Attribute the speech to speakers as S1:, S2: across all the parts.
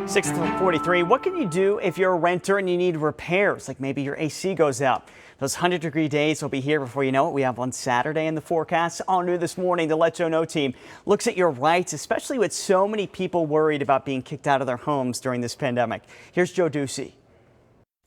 S1: 6:43. What can you do if you're a renter and you need repairs, like maybe your AC goes out? Those 100-degree days will be here before you know it. We have one Saturday in the forecast. All new this morning, the Let Joe Know team looks at your rights, especially with so many people worried about being kicked out of their homes during this pandemic. Here's Joe Ducey.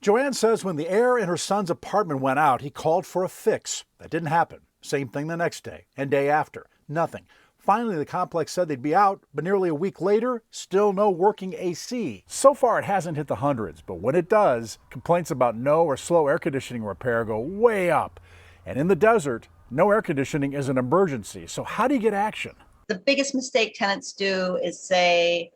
S2: Joanne says when the air in her son's apartment went out, he called for a fix. That didn't happen. Same thing the next day and day after. Nothing. Finally, the complex said they'd be out, but nearly a week later, still no working AC. So far, it hasn't hit the hundreds, but when it does, complaints about no or slow air conditioning repair go way up. And in the desert, no air conditioning is an emergency. So how do you get action?
S3: The biggest mistake tenants do is say,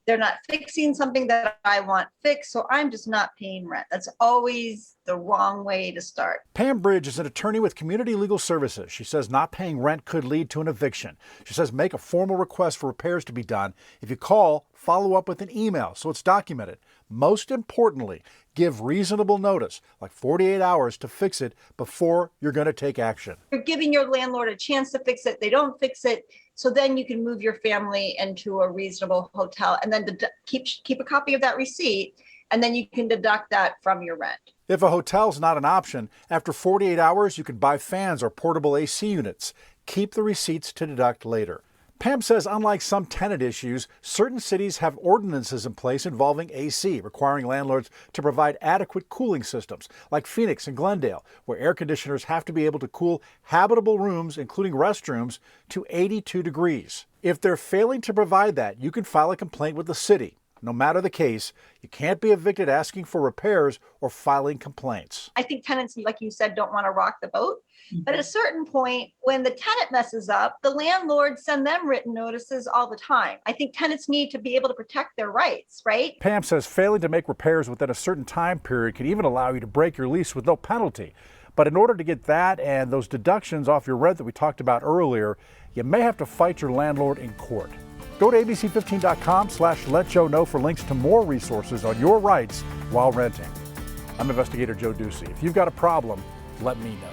S3: they're not fixing something that I want fixed, so I'm just not paying rent. That's always the wrong way to start.
S2: Pam Bridge is an attorney with Community Legal Services. She says not paying rent could lead to an eviction. She says make a formal request for repairs to be done. If you call, follow up with an email so it's documented. Most importantly, give reasonable notice, like 48 hours to fix it before you're going to take action.
S3: You're giving your landlord a chance to fix it. They don't fix it. So then you can move your family into a reasonable hotel and then keep a copy of that receipt, and then you can deduct that from your rent.
S2: If a hotel's not an option, after 48 hours, you can buy fans or portable AC units. Keep the receipts to deduct later. Pam says unlike some tenant issues, certain cities have ordinances in place involving AC, requiring landlords to provide adequate cooling systems, like Phoenix and Glendale, where air conditioners have to be able to cool habitable rooms, including restrooms, to 82 degrees. If they're failing to provide that, you can file a complaint with the city. No matter the case, you can't be evicted asking for repairs or filing complaints.
S3: I think tenants, like you said, don't want to rock the boat. But at a certain point, when the tenant messes up, the landlord send them written notices all the time. I think tenants need to be able to protect their rights, right?
S2: Pam says failing to make repairs within a certain time period can even allow you to break your lease with no penalty. But in order to get that and those deductions off your rent that we talked about earlier, you may have to fight your landlord in court. Go to abc15.com/letjoeknow for links to more resources on your rights while renting. I'm investigator Joe Ducey. If you've got a problem, let me know.